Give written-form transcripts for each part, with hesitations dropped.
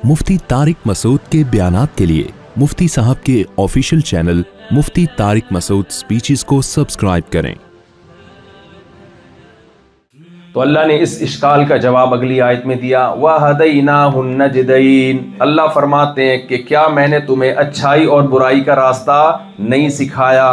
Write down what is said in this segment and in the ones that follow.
मुफ्ती तारिक मसूद के बयानात के लिए मुफ्ती साहब के ऑफिशियल चैनल मुफ्ती तारिक मसूद स्पीचेस को सब्सक्राइब करें। तो अल्लाह ने इस इश्काल का जवाब अगली आयत में दिया, वहदैनाहुन नजदैन। अल्लाह फरमाते हैं कि क्या मैंने तुम्हें अच्छाई और बुराई का रास्ता नहीं सिखाया?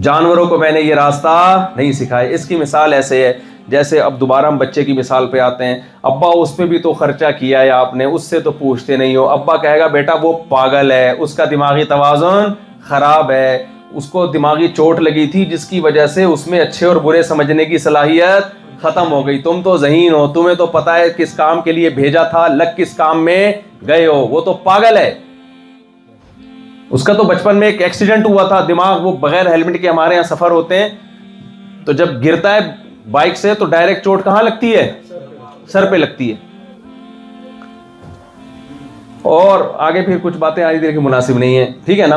जानवरों को मैंने ये रास्ता नहीं सिखाया। इसकी मिसाल ऐसे है जैसे अब दोबारा हम बच्चे की मिसाल पे आते हैं। अब्बा उस पर भी तो खर्चा किया है आपने, उससे तो पूछते नहीं हो। अब्बा कहेगा बेटा वो पागल है, उसका दिमागी तवाज़ुन खराब है, उसको दिमागी चोट लगी थी जिसकी वजह से उसमें अच्छे और बुरे समझने की सलाहियत खत्म हो गई। तुम तो ज़हीन हो, तुम्हें तो पता है किस काम के लिए भेजा था, लग किस काम में गए हो। वो तो पागल है, उसका तो बचपन में एक एक्सीडेंट हुआ था, दिमाग वो बगैर हेलमेट के हमारे यहाँ सफर होते हैं तो जब गिरता है बाइक से तो डायरेक्ट चोट कहां लगती है? सर पे लगती है। और आगे फिर कुछ बातें आज देर की मुनासिब नहीं है, ठीक है ना।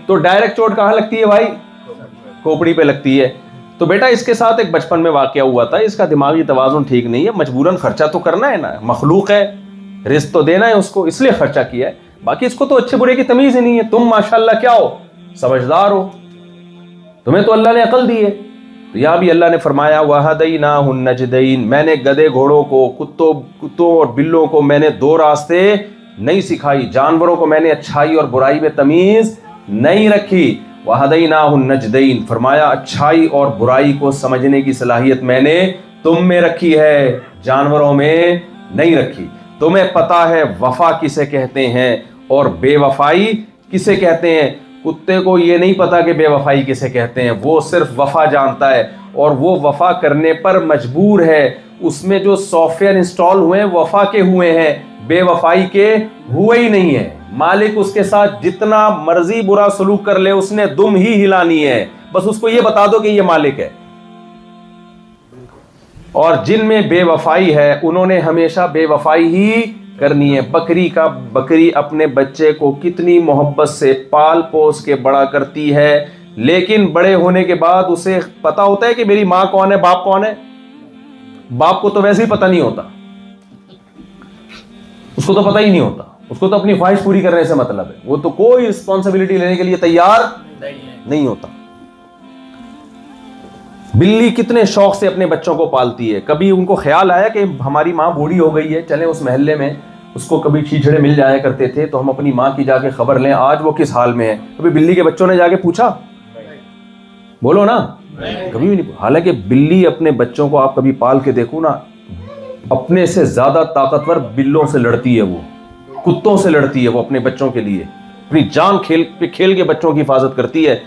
तो डायरेक्ट चोट कहां लगती है भाई? खोपड़ी पे लगती है। तो बेटा इसके साथ एक बचपन में वाकया हुआ था, इसका दिमागी तवाज़ुन ठीक नहीं है, मजबूरन खर्चा तो करना है ना, मखलूक है, रिस्क तो देना है उसको, इसलिए खर्चा किया है। बाकी इसको तो अच्छे बुरे की तमीज ही नहीं है। तुम माशाल्लाह क्या हो, समझदार हो, तुम्हें तो अल्लाह ने अकल दी है। तो यहां भी अल्लाह ने फरमाया वहदैनाहुन नजदैन, मैंने गधे घोड़ों को, कुत्तों और बिल्लों को मैंने दो रास्ते नहीं सिखाई, जानवरों को मैंने अच्छाई और बुराई में तमीज नहीं रखी। वहदैनाहुन नजदैन, फरमाया अच्छाई और बुराई को समझने की सलाहियत मैंने तुम में रखी है, जानवरों में नहीं रखी। तुम्हें पता है वफा किसे कहते हैं और बेवफाई किसे कहते हैं। कुत्ते को ये नहीं पता कि बेवफाई किसे कहते हैं, वो सिर्फ वफा जानता है और वो वफा करने पर मजबूर है। उसमें जो सॉफ्टवेयर इंस्टॉल हुए हैं वफा के हुए हैं, बेवफाई के हुए ही नहीं है। मालिक उसके साथ जितना मर्जी बुरा सलूक कर ले उसने दुम ही हिलानी है, बस उसको ये बता दो कि ये मालिक है। और जिनमें बेवफाई है उन्होंने हमेशा बेवफाई ही करनी है। बकरी अपने बच्चे को कितनी मोहब्बत से पाल पोस के बड़ा करती है, लेकिन बड़े होने के बाद उसे पता होता है कि मेरी माँ कौन है, बाप कौन है। बाप को तो वैसे ही पता नहीं होता, उसको तो पता ही नहीं होता, उसको तो अपनी ख्वाहिश पूरी करने से मतलब है, वो तो कोई रिस्पॉन्सिबिलिटी लेने के लिए तैयार नहीं होता। बिल्ली कितने शौक से अपने बच्चों को पालती है। कभी उनको ख्याल आया कि हमारी माँ बूढ़ी हो गई है, चलें उस महल्ले में उसको कभी छीछड़े मिल जाया करते थे तो हम अपनी माँ की जाके खबर लें आज वो किस हाल में है। कभी बिल्ली के बच्चों ने जाके पूछा? बोलो ना, कभी भी नहीं। हालांकि बिल्ली अपने बच्चों को आप कभी पाल के देखो ना, अपने से ज्यादा ताकतवर बिल्लों से लड़ती है, वो कुत्तों से लड़ती है, वो अपने बच्चों के लिए अपनी जान खेल के बच्चों की हिफाजत करती है।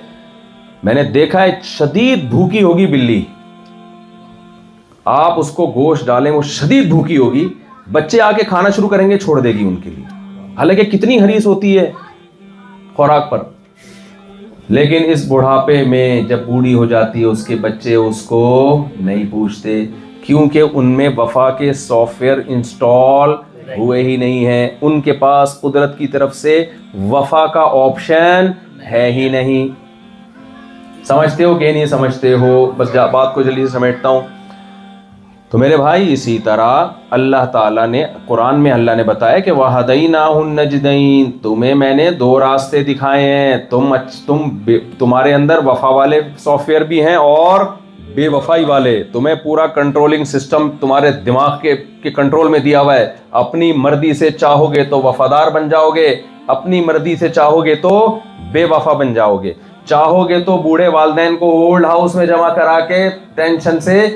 मैंने देखा है शदीद भूखी होगी बिल्ली, आप उसको गोश्त डालें वो शदीद भूखी होगी, बच्चे आके खाना शुरू करेंगे छोड़ देगी उनके लिए, हालांकि कितनी हरीस होती है खुराक पर। लेकिन इस बुढ़ापे में जब बूढ़ी हो जाती है उसके बच्चे उसको नहीं पूछते, क्योंकि उनमें वफा के सॉफ्टवेयर इंस्टॉल हुए ही नहीं है, उनके पास कुदरत की तरफ से वफा का ऑप्शन है ही नहीं। समझते हो कि नहीं समझते हो? बस बात को जल्दी से समेटता हूं। तो मेरे भाई इसी तरह अल्लाह ताला ने कुरान में अल्लाह ने बताया कि वहदैनाहुन नजदैन, तुम्हें मैंने दो रास्ते दिखाए हैं। तुम्हारे अंदर वफा वाले सॉफ्टवेयर भी हैं और बेवफाई वाले। तुम्हें पूरा कंट्रोलिंग सिस्टम तुम्हारे दिमाग के कंट्रोल में दिया हुआ है। अपनी मर्जी से चाहोगे तो वफादार बन जाओगे, अपनी मर्जी से चाहोगे तो बेवफा बन जाओगे। चाहोगे तो बूढ़े वालिदैन को ओल्ड हाउस में जमा करा के टेंशन से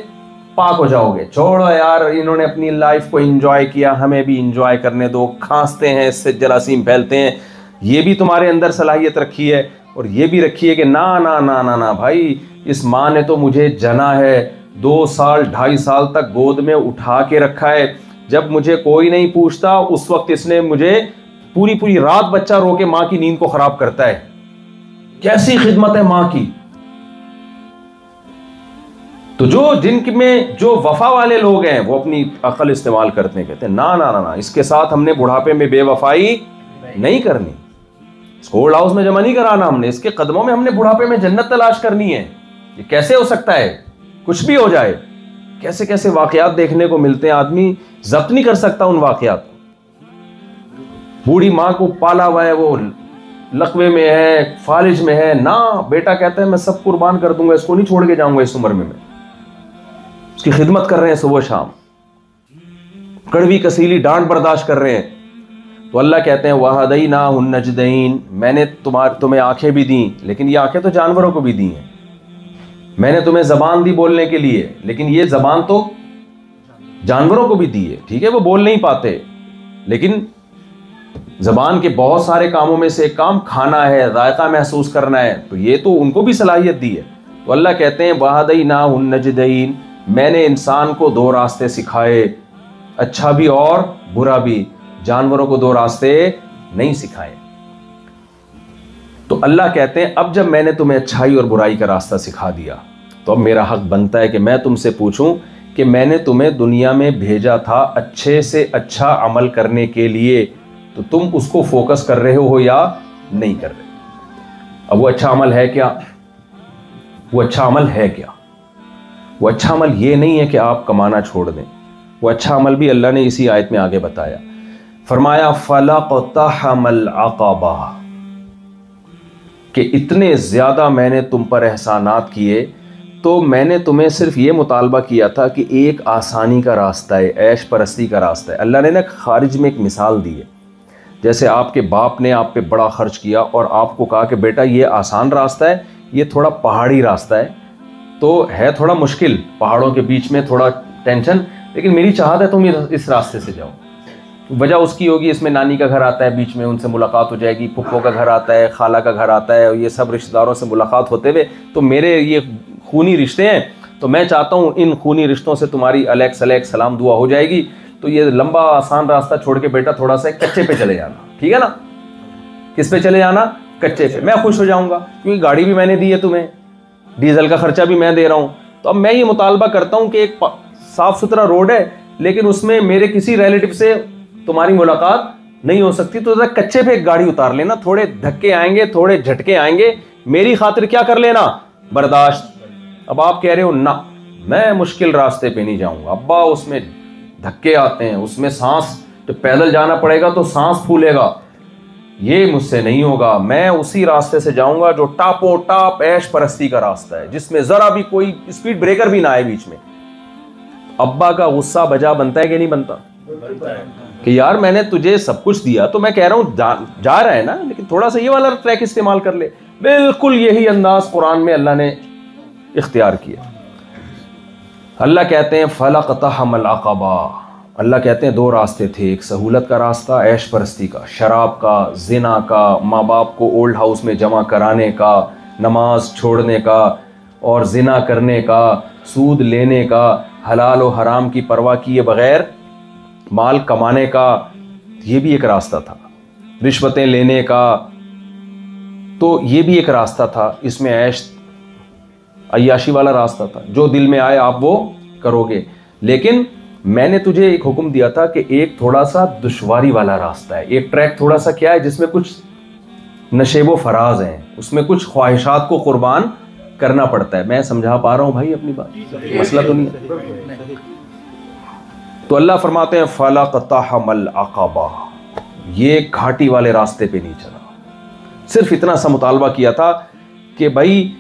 पाक हो जाओगे। छोड़ो यार, इन्होंने अपनी लाइफ को एंजॉय किया, हमें भी एंजॉय करने दो। खांसते हैं इससे जरासीम फैलते हैं, ये भी तुम्हारे अंदर सलाहियत रखी है और ये भी रखी है कि ना ना ना ना ना भाई, इस माँ ने तो मुझे जना है, 2 साल 2.5 साल तक गोद में उठा के रखा है, जब मुझे कोई नहीं पूछता उस वक्त इसने मुझे पूरी रात बच्चा रो के माँ की नींद को खराब करता है। कैसी खिदमत है माँ की। तो जिनमें जो वफा वाले लोग हैं वो अपनी अकल इस्तेमाल करते हैं, कहते हैं ना ना ना ना, इसके साथ हमने बुढ़ापे में बेवफाई नहीं करनी, इसको ओल्ड हाउस में जमा नहीं कराना हमने, इसके कदमों में हमने बुढ़ापे में जन्नत तलाश करनी है। ये कैसे हो सकता है? कुछ भी हो जाए, कैसे कैसे वाकयात देखने को मिलते हैं, आदमी जब्त नहीं कर सकता उन वाकयात को। बूढ़ी माँ को पाला हुआ है, वो लकवे में है, फालिज में है ना, बेटा कहता है मैं सब कुर्बान कर दूंगा, इसको नहीं छोड़ के जाऊंगा इस उम्र में मैं। उसकी खिदमत कर रहे हैं सुबह शाम, कड़वी कसीली डांट बर्दाश्त कर रहे हैं। तो अल्लाह कहते हैं वहदैना हुन्नजदैन, मैंने तुम्हें आंखें भी दी, लेकिन ये आंखें तो जानवरों को भी दी हैं। मैंने तुम्हें जबान दी बोलने के लिए, लेकिन ये जबान तो जानवरों को भी दी है। ठीक है, वो बोल नहीं पाते, लेकिन जबान के बहुत सारे कामों में से एक काम खाना है, जायका महसूस करना है, तो ये तो उनको भी सलाहियत दी है। तो अल्लाह कहते हैं वहदैना हुन्नजदैन, मैंने इंसान को दो रास्ते सिखाए, अच्छा भी और बुरा भी, जानवरों को दो रास्ते नहीं सिखाए। तो अल्लाह कहते हैं अब जब मैंने तुम्हें अच्छाई और बुराई का रास्ता सिखा दिया, तो अब मेरा हक बनता है कि मैं तुमसे पूछूं कि मैंने तुम्हें दुनिया में भेजा था अच्छे से अच्छा अमल करने के लिए, तो तुम उसको फोकस कर रहे हो या नहीं कर रहे? अब वो अच्छा अमल है क्या? वो अच्छा अमल है क्या? वो अच्छा अमल ये नहीं है कि आप कमाना छोड़ दें। वो अच्छा अमल भी अल्लाह ने इसी आयत में आगे बताया, फरमाया फलक़तहमल अक़बा, कि इतने ज़्यादा मैंने तुम पर एहसानात किए, तो मैंने तुम्हें सिर्फ ये मुतालबा किया था कि एक आसानी का रास्ता है, ऐश परस्ती का रास्ता है। अल्लाह ने ना खारिज में एक मिसाल दी है, जैसे आपके बाप ने आप पे बड़ा खर्च किया और आपको कहा कि बेटा ये आसान रास्ता है, ये थोड़ा पहाड़ी रास्ता है, तो है थोड़ा मुश्किल, पहाड़ों के बीच में थोड़ा टेंशन, लेकिन मेरी चाहत है तुम इस रास्ते से जाओ। वजह उसकी होगी, इसमें नानी का घर आता है बीच में, उनसे मुलाकात हो जाएगी, फुप्पो का घर आता है, खाला का घर आता है, और ये सब रिश्तेदारों से मुलाकात होते हुए, तो मेरे ये खूनी रिश्ते हैं, तो मैं चाहता हूँ इन खूनी रिश्तों से तुम्हारी अलैक सलैक सलाम दुआ हो जाएगी, तो ये लंबा आसान रास्ता छोड़ के बेटा थोड़ा सा कच्चे पे चले जाना, ठीक है ना? किस पे चले जाना? कच्चे पे। मैं खुश हो जाऊंगा, क्योंकि गाड़ी भी मैंने दी है तुम्हें, डीजल का खर्चा भी मैं दे रहा हूँ। तो अब मैं ये मुतालबा करता हूँ कि एक साफ सुथरा रोड है, लेकिन उसमें मेरे किसी रिलेटिव से तुम्हारी मुलाकात नहीं हो सकती, तो जरा कच्चे पे एक गाड़ी उतार लेना, थोड़े धक्के आएंगे, थोड़े झटके आएंगे, मेरी खातिर क्या कर लेना? बर्दाश्त। अब आप कह रहे हो ना, मैं मुश्किल रास्ते पे नहीं जाऊंगा अब्बा, उसमें धक्के आते हैं, उसमें सांस, तो पैदल जाना पड़ेगा तो सांस फूलेगा, ये मुझसे नहीं होगा। मैं उसी रास्ते से जाऊंगा जो टापो टाप ऐश परस्ती का रास्ता है, जिसमें जरा भी कोई स्पीड ब्रेकर भी ना आए बीच में। अब्बा का गुस्सा बजा बनता है कि नहीं बनता? कि यार मैंने तुझे सब कुछ दिया, तो मैं कह रहा हूं जा रहा है ना, लेकिन थोड़ा सा ये वाला ट्रैक इस्तेमाल कर ले। बिल्कुल यही अंदाज कुरान में अल्लाह ने इख्तियार किया। अल्लाह कहते हैं फलक़तहमल अक़बा, अल्लाह कहते हैं दो रास्ते थे, एक सहूलत का रास्ता ऐश परस्ती का, शराब का, जिना का, माँ बाप को ओल्ड हाउस में जमा कराने का, नमाज छोड़ने का और जिना करने का, सूद लेने का, हलाल और हराम की परवाह किए बगैर माल कमाने का, ये भी एक रास्ता था। रिश्वतें लेने का, तो ये भी एक रास्ता था। इसमें ऐश अय्याशी वाला रास्ता था, जो दिल में आए आप वो करोगे। लेकिन मैंने तुझे एक हुक्म दिया था कि एक थोड़ा सा दुश्वारी वाला रास्ता है, एक ट्रैक थोड़ा सा क्या है जिसमें कुछ नशेबो फराज हैं, उसमें कुछ ख्वाहिशात को कुर्बान करना पड़ता है। मैं समझा पा रहा हूं भाई अपनी बात? मसला तो नहीं है। तो अल्लाह फरमाते हैं फलक़तहमल अक़बा, ये घाटी वाले रास्ते पे नहीं चला, सिर्फ इतना सा मुतालबा किया था कि भाई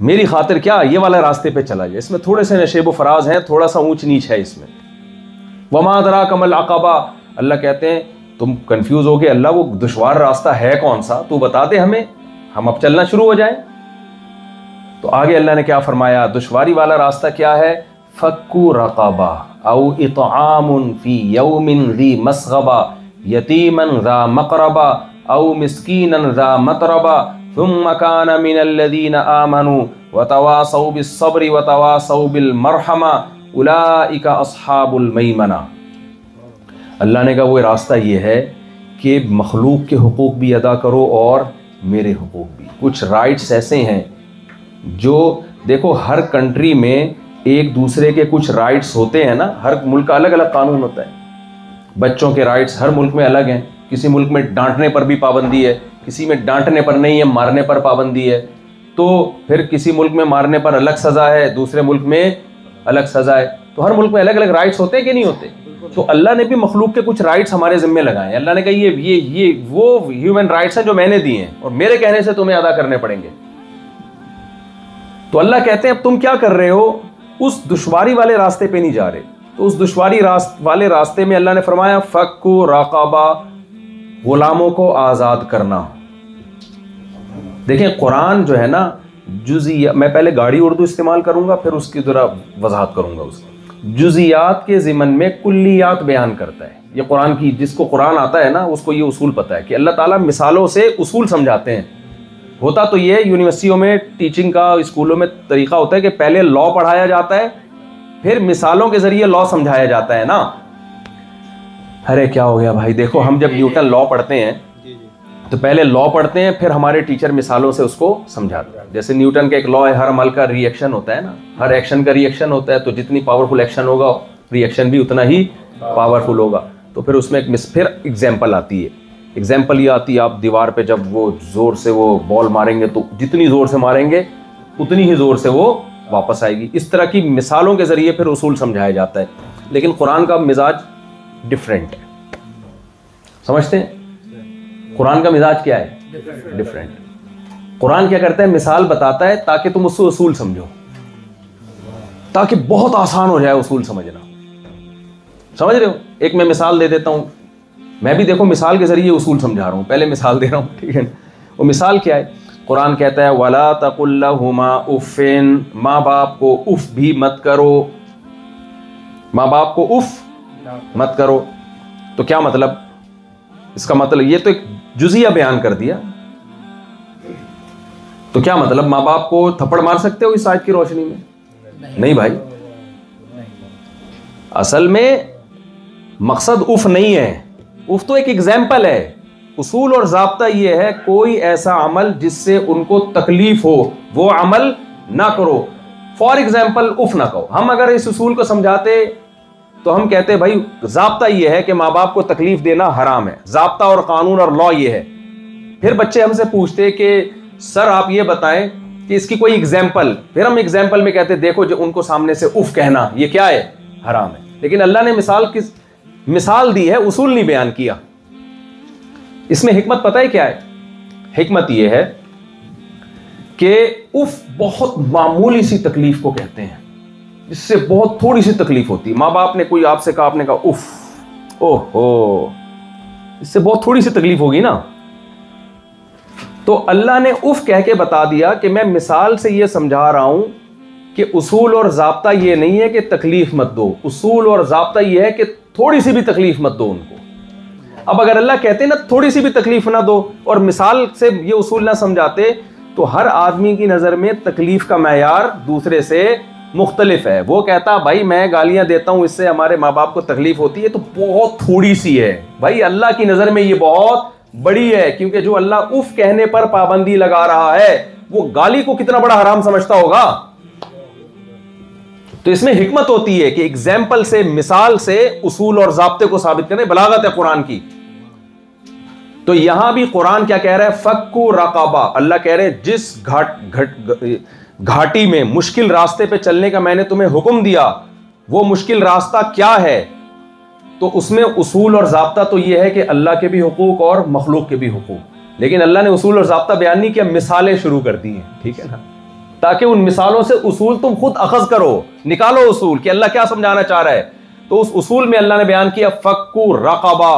मेरी खातिर क्या ये वाला रास्ते पे चला जाए, इसमें थोड़े से नशेब फराज हैं, थोड़ा सा ऊंच नीच है इसमें। वमा अदराका मल अक़बा, अल्लाह कहते हैं तुम कंफ्यूज हो गए, अल्लाह वो दुश्वार रास्ता है कौन सा, तू बता दे हमें, हम अब चलना शुरू हो जाए। तो आगे अल्लाह ने क्या फरमाया, दुश्वारी वाला रास्ता क्या है? फक्कू रक़बा औ इत्आमुन फी यौमिन ज़ी मस्ग़बा यतीमन ज़ा मक़रबा औ मिस्कीनन ज़ा मतरबा सुम्मा कान मिनल्लज़ीना आमनू वतवासौ बिस्सब्रि वतवासौ बिलमरहमा उलाइका अस्हाबुल मैमना। अल्लाह ने कहा वो रास्ता ये है कि मखलूक के हुकूक भी अदा करो और मेरे हुकूक भी। कुछ राइट्स ऐसे हैं जो, देखो हर कंट्री में एक दूसरे के कुछ राइट्स होते हैं ना, हर मुल्क का अलग अलग कानून होता है। बच्चों के राइट्स हर मुल्क में अलग हैं, किसी मुल्क में डांटने पर भी पाबंदी है, किसी में डांटने पर नहीं है, मारने पर पाबंदी है। तो फिर किसी मुल्क में मारने पर अलग सज़ा है, दूसरे मुल्क में अलग सज़ा है। तो हर मुल्क में अलग अलग राइट्स होते हैं कि नहीं होते? तो अल्लाह ने भी मखलूक के कुछ राइट्स हमारे जिम्मे लगाए हैं। अल्लाह ने कहा ये वो ह्यूमन राइट्स हैं जो मैंने दिए हैं और मेरे कहने से तुम्हें अदा करने पड़ेंगे। तो अल्लाह कहते हैं अब तुम क्या कर रहे हो, उस दुश्वारी वाले रास्ते पे नहीं जा रहे। तो उस दुश्वारी वाले रास्ते में अल्लाह ने फरमाया फक्कु राक़बा, गुलामों को आज़ाद करना। देखें कुरान जो है ना जुज़िया, मैं पहले गाड़ी उर्दू इस्तेमाल करूंगा फिर उसकी जरा वजाहत करूंगा। उसकी जुज़ियात के ज़िमन में कुल्लियात बयान करता है। ये कुरान की, जिसको कुरान आता है ना उसको ये उसूल पता है कि अल्लाह ताला मिसालों से उसूल समझाते हैं। होता तो ये यूनिवर्सिटियों में टीचिंग का, स्कूलों में तरीका होता है कि पहले लॉ पढ़ाया जाता है फिर मिसालों के जरिए लॉ समझाया जाता है ना। अरे क्या हो गया भाई, देखो हम जब न्यूटन लॉ पढ़ते हैं तो पहले लॉ पढ़ते हैं फिर हमारे टीचर मिसालों से उसको समझाते हैं। जैसे न्यूटन का एक लॉ है, हर अमल का रिएक्शन होता है ना, हर एक्शन का रिएक्शन होता है, तो जितनी पावरफुल एक्शन होगा रिएक्शन भी उतना ही पावरफुल होगा। तो फिर उसमें फिर एग्जाम्पल आती है। एग्जाम्पल ये आती है, आप दीवार पे जब वो जोर से वो बॉल मारेंगे तो जितनी जोर से मारेंगे उतनी ही जोर से वो वापस आएगी। इस तरह की मिसालों के जरिए फिर उसूल समझाया जाता है। लेकिन कुरान का मिजाज डिफरेंट है, समझते हैं? कुरान का मिजाज क्या है? डिफरेंट। कुरान क्या करता है, मिसाल बताता है ताकि तुम उससे उसूल समझो, ताकि बहुत आसान हो जाए उसूल समझना। समझ रहे हो? एक मैं मिसाल दे देता हूं, मैं भी देखो मिसाल के जरिए उसूल समझा रहा हूं, पहले मिसाल दे रहा हूं, ठीक है? वो मिसाल क्या है? कुरान कहता है वला तकुल लहुमा उफ़्फ़िन, माँ बाप को उफ भी मत करो, माँ बाप को उफ मत करो। तो क्या मतलब? इसका मतलब ये तो एक जुजिया बयान कर दिया। तो क्या मतलब, माँ बाप को थप्पड़ मार सकते हो इस आयत की रोशनी में? नहीं भाई, असल में मकसद उफ नहीं है, उफ तो एक एग्जाम्पल है। उसूल और ज़ाब्ता ये है कोई ऐसा अमल जिससे उनको तकलीफ हो वो अमल ना करो। फॉर एग्जाम्पल उफ ना कहो। हम अगर इस उसूल को समझाते तो हम कहते भाई ज़ाब्ता ये है कि माँ बाप को तकलीफ देना हराम है, ज़ाब्ता और कानून और लॉ ये है। फिर बच्चे हमसे पूछते कि सर आप ये बताएं कि इसकी कोई एग्जाम्पल, फिर हम एग्जाम्पल में कहते देखो जो उनको सामने से उफ कहना ये क्या है? हराम है। लेकिन अल्लाह ने मिसाल दी है, उसूल नहीं बयान किया। इसमें हिकमत पता है क्या है? हिकमत यह है कि उफ बहुत मामूली सी तकलीफ को कहते हैं, जिससे बहुत थोड़ी सी तकलीफ होती है। माँ बाप ने कोई आपसे कहा, आपने कहा उफ, ओहो, इससे बहुत थोड़ी सी तकलीफ होगी ना। तो अल्लाह ने उफ कह के बता दिया कि मैं मिसाल से यह समझा रहा हूं कि उसूल और ज़ाब्ता यह नहीं है कि तकलीफ मत दो, उसूल और ज़ाब्ता यह है कि थोड़ी सी भी तकलीफ मत दो उनको। अब अगर अल्लाह कहते ना थोड़ी सी भी तकलीफ ना दो और मिसाल से ये उसूल ना समझाते तो हर आदमी की नज़र में तकलीफ का मैयार दूसरे से मुख्तलिफ है। वो कहता भाई मैं गालियां देता हूं इससे हमारे माँ बाप को तकलीफ होती है, तो बहुत थोड़ी सी है। भाई अल्लाह की नज़र में ये बहुत बड़ी है, क्योंकि जो अल्लाह उफ कहने पर पाबंदी लगा रहा है वो गाली को कितना बड़ा हराम समझता होगा। तो इसमें हिकमत होती है कि एग्जाम्पल से, मिसाल से उसूल और ज़ाब्ते को साबित करने, बलागत है कुरान की। तो यहां भी कुरान क्या कह रहा है? फक्कु रक़बा। अल्लाह कह रहे हैं जिस घाटी में मुश्किल रास्ते पे चलने का मैंने तुम्हें हुक्म दिया वो मुश्किल रास्ता क्या है? तो उसमें उसूल और ज़ाब्ता तो यह है कि अल्लाह के भी हुकूक और मखलूक के भी हुकूक। लेकिन अल्लाह ने उसूल और ज़ाब्ता बयान नहीं किया, मिसालें शुरू कर दी हैं, ठीक है ना, ताकि उन मिसालों से उसूल तुम खुद अखज़ करो, निकालो उसूल कि अल्लाह क्या समझाना चाह रहा है। तो उस उसूल में अल्लाह ने बयान किया फक्कु रक़बा,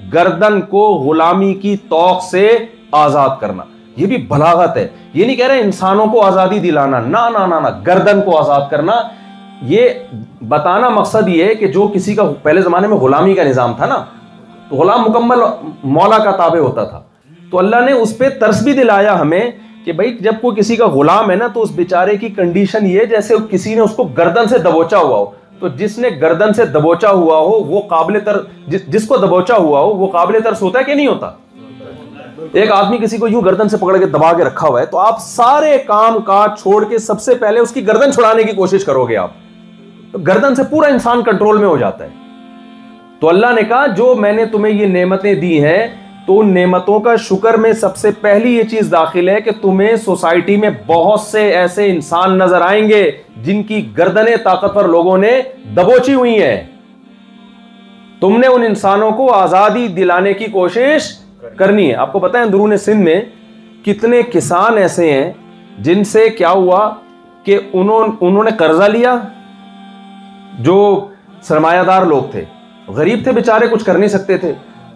गर्दन को गुलामी की तौक से आजाद करना। यह भी बलागत है, ये नहीं कह रहे इंसानों को आजादी दिलाना, ना ना ना ना, गर्दन को आजाद करना। ये बताना मकसद ये है कि जो किसी का, पहले जमाने में गुलामी का निजाम था ना, तो गुलाम मुकम्मल मौला का ताबे होता था। तो अल्लाह ने उस पर तरस भी दिलाया हमें कि भाई जब कोई किसी का गुलाम है ना तो उस बेचारे की कंडीशन ये जैसे किसी ने उसको गर्दन से दबोचा हुआ हो। तो जिसने गर्दन से दबोचा हुआ हो वो काबिल तर, जिसको दबोचा हुआ हो वो काबिल तरस होता है कि नहीं होता? एक आदमी किसी को यूं गर्दन से पकड़ के दबा के रखा हुआ है तो आप सारे काम काज छोड़ के सबसे पहले उसकी गर्दन छुड़ाने की कोशिश करोगे आप, तो गर्दन से पूरा इंसान कंट्रोल में हो जाता है। तो अल्लाह ने कहा जो मैंने तुम्हें ये नेमतें दी हैं तो उन नेमतों का शुक्र में सबसे पहली ये चीज दाखिल है कि तुम्हें सोसाइटी में बहुत से ऐसे इंसान नजर आएंगे जिनकी गर्दनें ताकतवर लोगों ने दबोची हुई हैं। तुमने उन इंसानों को आजादी दिलाने की कोशिश करनी है। आपको पता है अंदरूनी सिंध में कितने किसान ऐसे हैं जिनसे क्या हुआ कि उन्होंने कर्जा लिया, जो सरमायादार लोग थे, गरीब थे बेचारे, कुछ कर नहीं सकते थे,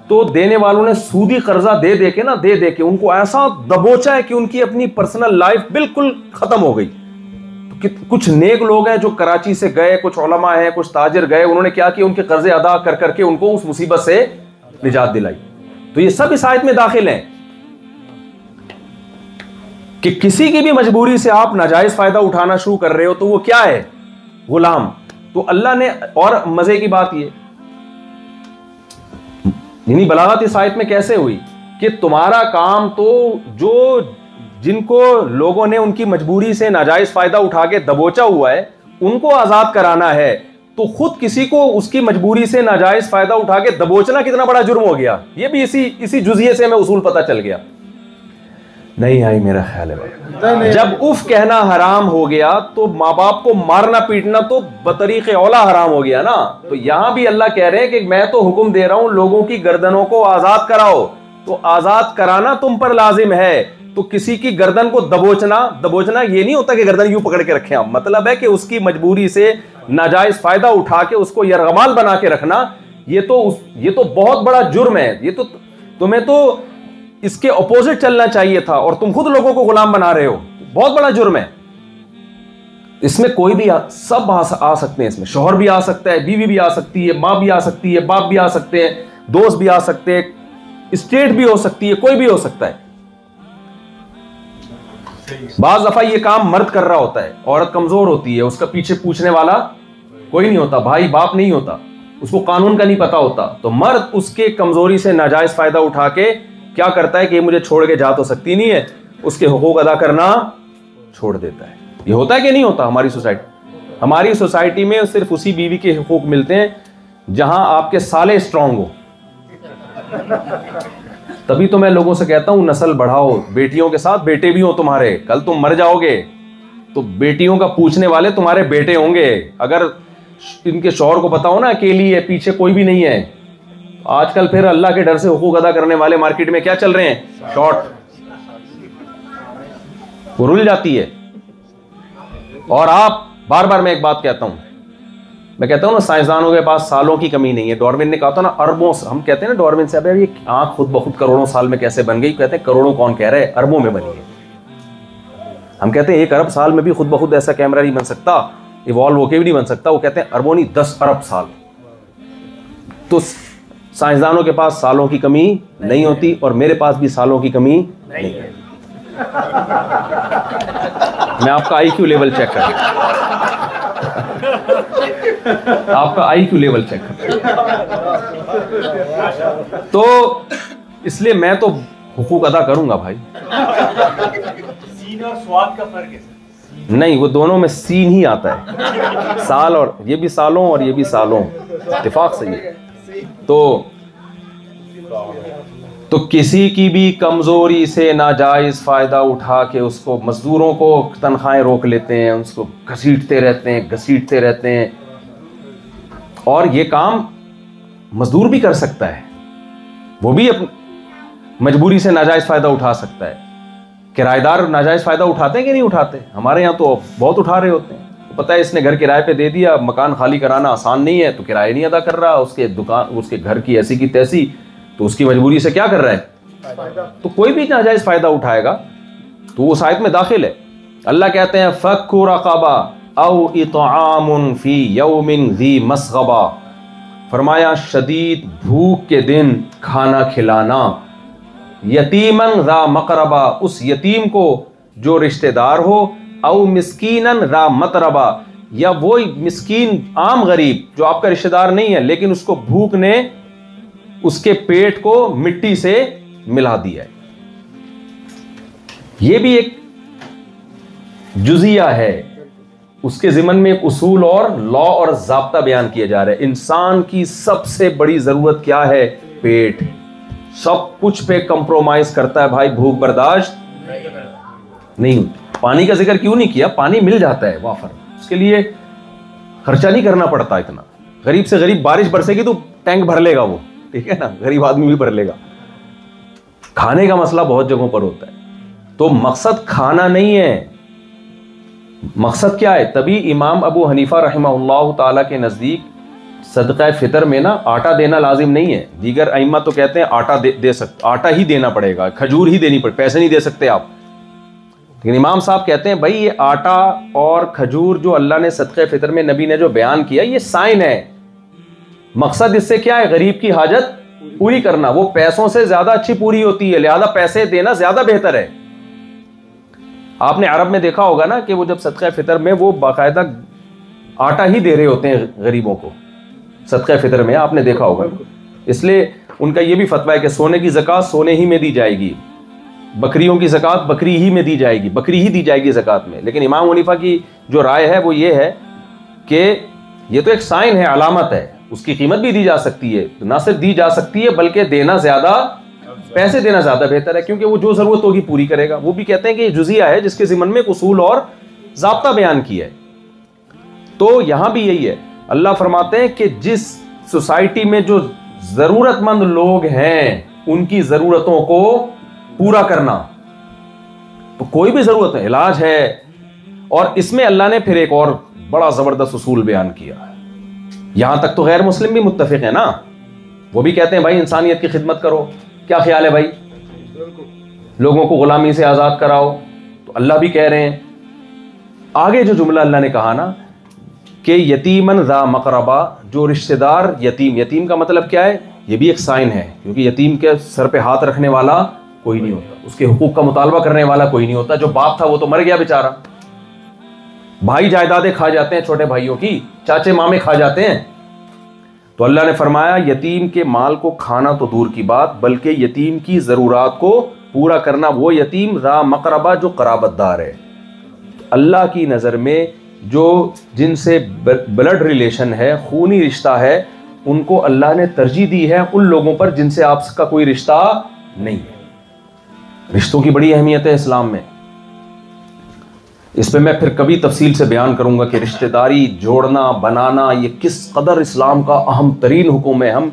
तो देने वालों ने सूदी कर्जा दे दे के उनको ऐसा दबोचा है कि उनकी अपनी पर्सनल लाइफ बिल्कुल खत्म हो गई। तो कुछ नेक लोग हैं जो कराची से गए, कुछ उलमा हैं, कुछ ताजिर गए, उन्होंने क्या किया, उनके कर्जे अदा कर करके उनको उस मुसीबत से निजात दिलाई। तो ये सब इस आयत में दाखिल हैं कि किसी की भी मजबूरी से आप नाजायज फायदा उठाना शुरू कर रहे हो तो वो क्या है, गुलाम। तो अल्लाह ने, और मजे की बात ये, यानी बलागत इस आयत में कैसे हुई कि तुम्हारा काम तो जो जिनको लोगों ने उनकी मजबूरी से नाजायज फायदा उठा के दबोचा हुआ है उनको आजाद कराना है, तो खुद किसी को उसकी मजबूरी से नाजायज फायदा उठा के दबोचना कितना बड़ा जुर्म हो गया। ये भी इसी जुजिये से हमें उसूल पता चल गया। नहीं आई मेरा ख्याल है। जब उफ कहना हराम हो गया तो माँ बाप को मारना पीटना तो बतरीक़े औला हराम हो गया ना। तो यहां भी अल्लाह कह रहे हैं कि मैं तो हुक्म दे रहा हूं लोगों की गर्दनों को आजाद कराओ, तो आजाद कराना तुम पर लाजिम है। तो किसी की गर्दन को दबोचना ये नहीं होता कि गर्दन यूं पकड़ के रखें आप, मतलब है कि उसकी मजबूरी से नाजायज फायदा उठा के उसको यरगमाल बना के रखना, ये तो बहुत बड़ा जुर्म है। ये तो तुम्हें तो इसके ऑपोजिट चलना चाहिए था और तुम खुद लोगों को गुलाम बना रहे हो, बहुत बड़ा जुर्म है। इसमें कोई भी सब आ सकते हैं, इसमें शौहर भी आ सकता है, बीवी भी आ सकती है, मां भी आ सकती है, बाप भी आ सकते हैं, दोस्त भी आ सकते हैं, स्टेट भी हो सकती है, कोई भी हो सकता है। बाज दफा ये काम मर्द कर रहा होता है, औरत कमजोर होती है, उसका पीछे पूछने वाला कोई नहीं होता, भाई बाप नहीं होता, उसको कानून का नहीं पता होता, तो मर्द उसके कमजोरी से नाजायज फायदा उठा के क्या करता है कि मुझे छोड़ के जा तो सकती नहीं है, उसके हुकूक अदा करना छोड़ देता है। ये होता है कि नहीं होता हमारी सोसाइटी में सिर्फ उसी बीवी के हुकूक मिलते हैं जहां आपके साले स्ट्रांग हो। तभी तो मैं लोगों से कहता हूं नस्ल बढ़ाओ, बेटियों के साथ बेटे भी हो तुम्हारे, कल तुम मर जाओगे तो बेटियों का पूछने वाले तुम्हारे बेटे होंगे। अगर इनके शौहर को पता हो ना अकेली है, पीछे कोई भी नहीं है, आजकल फिर अल्लाह के डर से हुकूक अदा करने वाले मार्केट में क्या चल रहे हैं, शॉर्ट, वो रुल जाती है। और आप बार बार मैं एक बात कहता हूं, मैं कहता हूं ना साइंसदानों के पास सालों की कमी नहीं है। डार्विन ने कहा था ना अरबों, हम कहते हैं ना डार्विन से, अबे ये आंख खुद ब खुद करोड़ों साल में कैसे बन गई, कहते हैं करोड़ों कौन कह रहे हैं, अरबों में बनी है। हम कहते हैं 1 अरब साल में भी खुद ब खुद ऐसा कैमरा नहीं बन सकता, इवॉल्व होके भी नहीं बन सकता, वो कहते हैं अरबों नहीं 10 अरब साल। तो साइंसदानों के पास सालों की कमी नहीं होती और मेरे पास भी सालों की कमी नहीं है। मैं आपका IQ लेवल चेक कर आपका IQ लेवल चेक कर। तो इसलिए मैं तो हुकूक अदा करूंगा भाई। सीन और स्वाद का फर्क है नहीं, वो दोनों में सीन ही आता है, साल, और ये भी सालों और ये भी सालों, इत्तेफाक से ये। तो किसी की भी कमजोरी से नाजायज फायदा उठा के उसको, मजदूरों को तनख्वाहें रोक लेते हैं, उसको घसीटते रहते हैं। और ये काम मजदूर भी कर सकता है, वो भी अपनी मजबूरी से नाजायज फायदा उठा सकता है। किराएदार नाजायज फायदा उठाते हैं कि नहीं उठाते? हमारे यहाँ तो बहुत उठा रहे होते हैं। पता है इसने घर किराए पे दे दिया, मकान खाली कराना आसान नहीं है, तो किराया नहीं अदा कर रहा, उसके घर की ऐसी की तैसी, तो उसकी मजबूरी से क्या कर रहा है, तो कोई भी नाजायज फायदा उठाएगा तो वो आयत में दाखिल है। अल्लाह कहते हैं फक्कु रक़बा औ इत्आमुन फी यौमिन ज़ी मस्ग़बा, फरमाया शदीद भूख के दिन खाना खिलाना, यतीमन ज़ा मक़रबा, उस यतीम को जो रिश्तेदार हो, औ मिस्कीनन ज़ा मतरबा, या वो मिस्कीन आम गरीब जो आपका रिश्तेदार नहीं है लेकिन उसको भूख ने उसके पेट को मिट्टी से मिला दिया है। यह भी एक जुजिया है, उसके ज़िमन में एक उसूल और लॉ और ज़ाब्ता बयान किया जा रहा है। इंसान की सबसे बड़ी ज़रूरत क्या है? पेट। सब कुछ पे कंप्रोमाइज करता है भाई, भूख बर्दाश्त नहीं होती। पानी का जिक्र क्यों नहीं किया? पानी मिल जाता है वाफर, उसके लिए खर्चा नहीं करना पड़ता इतना। गरीब से गरीब बारिश बरसेगी तो टैंक भर लेगा वो, ठीक है ना, गरीब आदमी भी भर लेगा। खाने का मसला बहुत जगहों पर होता है। तो मकसद खाना नहीं है, मकसद क्या है? तभी इमाम अबू हनीफा रहमहुल्लाह ताला के नज़दीक सदका फितर में ना आटा देना लाजिम नहीं है। दीगर अइम्मा तो कहते हैं आटा दे सकते, आटा ही देना पड़ेगा, खजूर ही देनी पड़े, पैसे नहीं दे सकते आप। लेकिन इमाम साहब कहते हैं भाई ये आटा और खजूर जो अल्लाह ने सदका फितर में नबी ने जो बयान किया ये साइन है। मकसद इससे क्या है? गरीब की हाजत पूरी करना। वो पैसों से ज्यादा अच्छी पूरी होती है, लिहाजा पैसे देना ज्यादा बेहतर है। आपने अरब में देखा होगा ना कि वो जब सदका फितर में वो बाकायदा आटा ही दे रहे होते हैं गरीबों को सदका फितर में, आपने देखा होगा। इसलिए उनका ये भी फतवा है कि सोने की ज़कात सोने ही में दी जाएगी, बकरियों की ज़कात बकरी ही में दी जाएगी, बकरी ही दी जाएगी ज़कात में। लेकिन इमाम हनीफा की जो राय है वो ये है कि ये तो एक साइन है, अलामत है, उसकी कीमत भी दी जा सकती है, ना सिर्फ दी जा सकती है बल्कि देना ज़्यादा, पैसे देना ज़्यादा बेहतर है, क्योंकि वो जो ज़रूरत होगी पूरी करेगा। वो भी कहते हैं कि ये जुजिया है जिसके ज़िम्मन में उसूल और ज़ाब्ता बयान किया है। तो यहाँ भी यही है, अल्लाह फरमाते हैं कि जिस सोसाइटी में जो ज़रूरतमंद लोग हैं उनकी ज़रूरतों को पूरा करना, तो कोई भी ज़रूरत है, इलाज है। और इसमें अल्लाह ने फिर एक और बड़ा ज़बरदस्त उसूल बयान किया है। यहां तक तो गैर मुस्लिम भी मुत्तफिक है ना, वो भी कहते हैं भाई इंसानियत की खिदमत करो। क्या ख्याल है भाई? लोगों को गुलामी से आज़ाद कराओ। तो अल्लाह भी कह रहे हैं, आगे जो जुमला अल्लाह ने कहा ना कि यतीमन ज़ा मक़रबा, जो रिश्तेदार यतीम, यतीम का मतलब क्या है? ये भी एक साइन है, क्योंकि यतीम के सर पे हाथ रखने वाला कोई नहीं होता, उसके हुकूक का मुतालबा करने वाला कोई नहीं होता। जो बाप था वो तो मर गया बेचारा। भाई जायदादें खा जाते हैं छोटे भाइयों की, चाचे मामे खा जाते हैं। तो अल्लाह ने फरमाया यतीम के माल को खाना तो दूर की बात, बल्कि यतीम की ज़रूरात को पूरा करना। वो यतीम ज़ा मक़रबा जो क़राबतदार है, अल्लाह की नज़र में जो जिनसे ब्लड रिलेशन है, खूनी रिश्ता है, उनको अल्लाह ने तरजीह दी है उन लोगों पर जिनसे आपका कोई रिश्ता नहीं है। रिश्तों की बड़ी अहमियत है इस्लाम में। इस पर मैं फिर कभी तफसील से बयान करूंगा कि रिश्तेदारी जोड़ना बनाना ये किस कदर इस्लाम का अहम तरीन हुक्म है। हम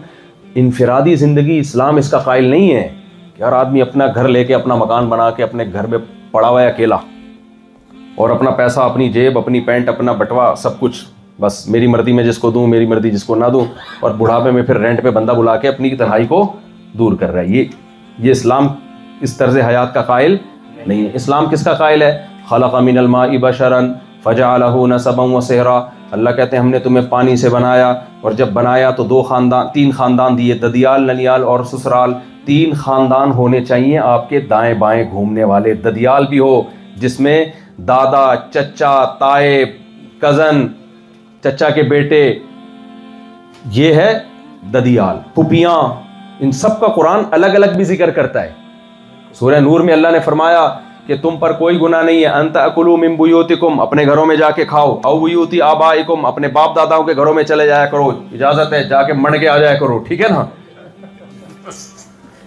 इनफरादी ज़िंदगी, इस्लाम इसका कायल नहीं है कि हर आदमी अपना घर लेके अपना मकान बना के अपने घर में पड़ा हुआ है अकेला, और अपना पैसा, अपनी जेब, अपनी पैंट, अपना बटवा, सब कुछ बस मेरी मर्जी में जिसको दूं, मेरी मर्जी जिसको ना दूं, और बुढ़ापे में फिर रेंट पे बंदा बुला के अपनी तन्हाई को दूर कर रहा है। ये इस्लाम इस तर्ज हयात का कायल नहीं है। इस्लाम किसका कायल है? खलक़ मिनल माइ बशरन फजअलहु नसबन व सहरा। अल्लाह कहते हैं हमने तुम्हें पानी से बनाया, और जब बनाया तो तीन ख़ानदान दिए, ददियाल, ननियाल और ससुराल। 3 ख़ानदान होने चाहिए आपके दाएं बाएं घूमने वाले। ददियाल भी हो जिसमें दादा, चचा, ताए, कज़न, चचा के बेटे, ये है ददियाल, फुपियाँ। इन सब का कुरान अलग अलग भी जिक्र करता है। सूरह नूर में अल्लाह ने फरमाया कि तुम पर कोई गुनाह नहीं है, अंत अकुलू मिन बुयूतिकुम, अपने घरों में जाके खाओ, औ बुयूति आबाइकुम, अपने बाप दादाओं के घरों में चले जाया करो, इजाज़त है, जाके मण के आ जाया करो, ठीक है ना।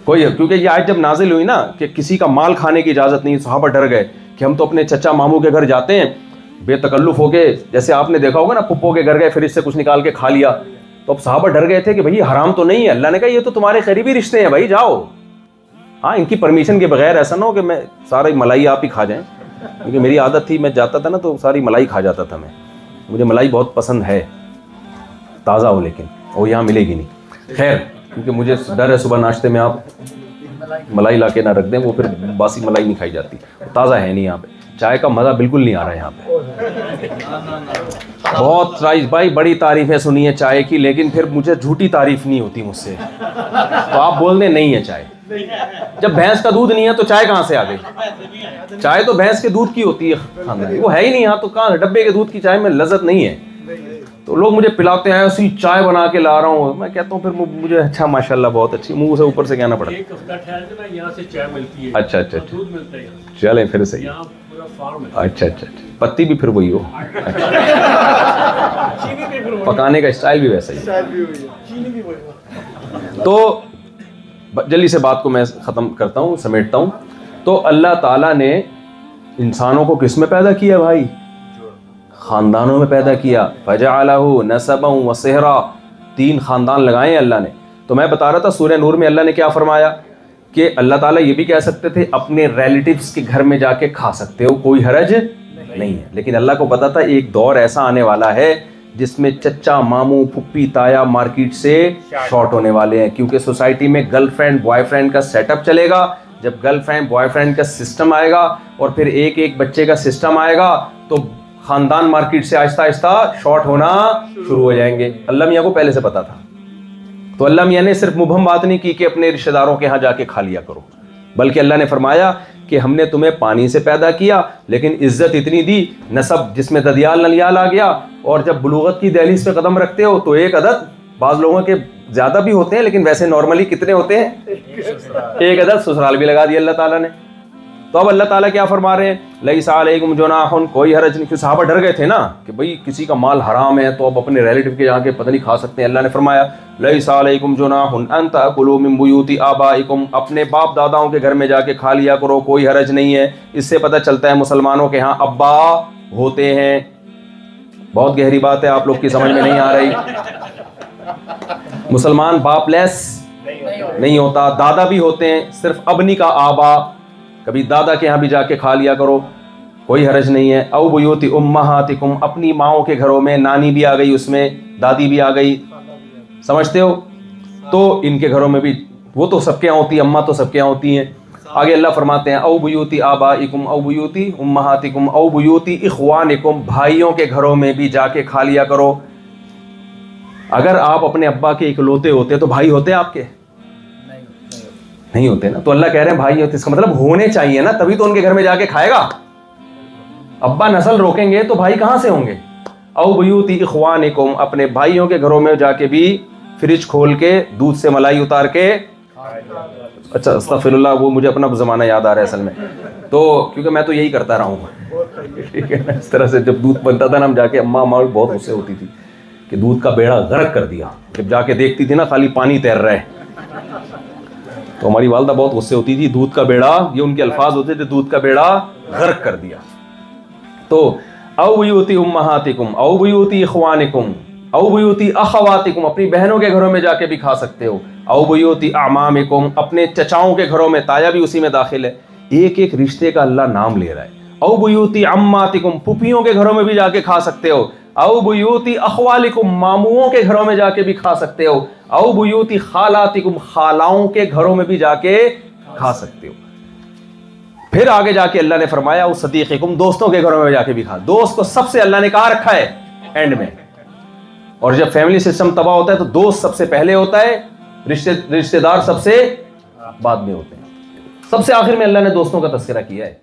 कोई, क्योंकि ये आयत जब नाजिल हुई ना कि किसी का माल खाने की इजाज़त नहीं, सहाबा डर गए कि हम तो अपने चचा मामू के घर जाते हैं बेतकल्लुफ़ होके, जैसे आपने देखा होगा ना पुप्पो के घर गए फिर इससे कुछ निकाल के खा लिया। तो अब सहाबा डर गए थे कि भाई हराम तो नहीं है। अल्लाह ने कहा ये तो तुम्हारे करीबी रिश्ते हैं भाई, जाओ। हाँ, इनकी परमिशन के बगैर ऐसा ना हो कि मैं सारी मलाई आप ही खा जाएं, क्योंकि मेरी आदत थी, मैं जाता था ना तो सारी मलाई खा जाता था मैं। मुझे मलाई बहुत पसंद है, ताज़ा हो, लेकिन वो यहाँ मिलेगी नहीं। खैर, क्योंकि मुझे डर है सुबह नाश्ते में आप मलाई ला के ना रख दें, वो फिर बासी मलाई नहीं खाई जाती, ताज़ा है नहीं यहाँ पे। चाय का मज़ा बिल्कुल नहीं आ रहा है यहाँ पे। बहुत भाई बड़ी तारीफ़ें सुनी है चाय की, लेकिन फिर मुझे झूठी तारीफ़ नहीं होती मुझसे, तो आप बोल दें नहीं है चाय। जब भैंस का दूध नहीं है तो चाय कहाँ से आ गई? चाय तो भैंस के दूध की होती है, वो है ही नहीं यहाँ, तो कहाँ डब्बे के दूध की चाय में लज्जत नहीं है। तो लोग मुझे पिलाते हैं, उसी चाय बना के ला रहा हूँ, मैं कहता हूँ फिर मुझे अच्छा माशाल्लाह बहुत अच्छी, मुंह से ऊपर से कहना पड़ता है। एक हफ्ता ठहर के ना यहाँ से चाय मिलती है। अच्छा, दूध मिलता है यहाँ। चलें फिर सही। यहाँ पूरा फार्म है। अच्छा, पत्ती भी फिर वही हो, पकाने का स्टाइल भी वैसा ही। तो जल्दी से बात को मैं ख़त्म करता हूँ, समेटता हूँ। तो अल्लाह ताला ने इंसानों को किस में पैदा किया भाई? ख़ानदानों में पैदा किया। फजअलहु नसबन व सहरा, 3 खानदान लगाए हैं अल्लाह ने। तो मैं बता रहा था सूरह नूर में अल्लाह ने क्या फरमाया कि अल्लाह ताला ये भी कह सकते थे अपने रिलेटिव्स के घर में जाके खा सकते हो, कोई हरज नहीं है। लेकिन अल्लाह को पता था एक दौर ऐसा आने वाला है जिसमें चच्चा मामू फुप्पी ताया मार्केट से शॉर्ट होने वाले हैं, क्योंकि सोसाइटी में गर्लफ्रेंड बॉयफ्रेंड का सेटअप चलेगा। जब गर्लफ्रेंड बॉयफ्रेंड का सिस्टम आएगा और फिर एक एक बच्चे का सिस्टम आएगा तो खानदान मार्केट से आहिस्ता आहिस्ता शॉर्ट होना शुरू हो जाएंगे। अल्लाह मियाँ को पहले से पता था। तो अल्लाह मियाँ ने सिर्फ मुबहम बात नहीं की कि अपने रिश्तेदारों के यहाँ जाके खा लिया करो, बल्कि अल्लाह ने फरमाया कि हमने तुम्हें पानी से पैदा किया लेकिन इज्जत इतनी दी, नसब जिसमें ददियाल नलियाल आ गया, और जब बुलूगत की दहलीज पे कदम रखते हो तो एक अदद, बाज़ लोगों के ज़्यादा भी होते हैं लेकिन वैसे नॉर्मली कितने होते हैं, एक अदद ससुराल भी लगा दिया अल्लाह ताला ने। तो अब अल्लाह ताला क्या फरमा रहे हैं, लैसा अलैकुम जुनाहुन, कोई हरज नहीं। फिर सहाबा डर गए थे ना कि भाई किसी का माल हराम है तो अब अपने रिलेटिव के जाके पता नहीं खा सकते हैं। अल्लाह ने फरमाया लैसा अलैकुम जुनाहुन अन ताकुलू मिन बुयूति आबाइकुम, अपने बाप दादाओं के घर में जाके खा लिया करो, कोई हरज नहीं है। इससे पता चलता है मुसलमानों के यहाँ अब्बा होते हैं। बहुत गहरी बात है, आप लोग की समझ में नहीं आ रही। मुसलमान बापलेस नहीं होता, दादा भी होते हैं, सिर्फ अबनी का आबा, कभी दादा के यहाँ भी जाके खा लिया करो, कोई हरज नहीं है। औ बुयूति उम्महातिकुम, अपनी माओं के घरों में, नानी भी आ गई उसमें, दादी भी आ गई, समझते हो, तो इनके घरों में भी, वो तो सबके यहाँ होती है, अम्मा तो सबके यहाँ होती हैं। आगे अल्लाह फरमाते हैं औ बुयूति आबाइकुम औ बुयूति उम्महातिकुम औ बुयूति इख्वानिकुम, भाइयों के घरों में भी जाके खा लिया करो। अगर आप अपने अब्बा के इकलौते होते तो भाई होते आपके नहीं होते ना। तो अल्लाह कह रहे हैं भाई होते, इसका मतलब होने चाहिए ना, तभी तो उनके घर में जाके खाएगा। अब्बा नस्ल रोकेंगे तो भाई कहां से होंगे। औ बुयूति इख्वानिकुम, अपने भाइयों के घरों में जाके भी फ्रिज खोल के दूध से मलाई उतार के, अच्छा अस्तगफिरुल्लाह, वो मुझे अपना ज़माना याद आ रहा है असल में, तो क्योंकि मैं तो यही करता रहा हूँ, ठीक है ना। इस तरह से जब दूध बनता था ना, हम जाके, अम्मा हमारी बहुत गुस्से होती थी कि दूध का बेड़ा गर्क कर दिया, जब जाके देखती थी ना खाली पानी तैर रहा है, तो हमारी वालदा बहुत गुस्से होती थी। दूध का बेड़ा, ये उनके अल्फाज होते थे, दूध का बेड़ा गर्क कर दिया। तो औ बुयूति उम्महातिकुम औ बुयूति इख्वानिकुम औ बुयूति अखवातिकुम, अपनी बहनों के घरों में जाके भी खा सकते हो। औ बुयूति अमामिकुम, अपने चचाओं के घरों में, ताया भी उसी में दाखिल है। एक एक रिश्ते का अल्लाह नाम ले रहा है। औ बुयूति अम्मातिकुम, फुफियों के घरों में भी जाके खा सकते हो। औ बुयूति अखवालिकुम, मामुओं के घरों में जाके भी खा सकते हो। औ बुयूति खालातिकुम, खालाओं के घरों में भी जाके खा सकते हो। फिर आगे जाके अल्लाह ने फरमाया उस सदीक़िकुम, दोस्तों के घरों में जाके भी खा। दोस्त को सबसे अल्लाह ने कहा रखा है एंड में, और जब फैमिली सिस्टम तबाह होता है तो दोस्त सबसे पहले होता है, रिश्तेदार सबसे बाद में होते हैं। सबसे आखिर में अल्लाह ने दोस्तों का तज़किरा किया है।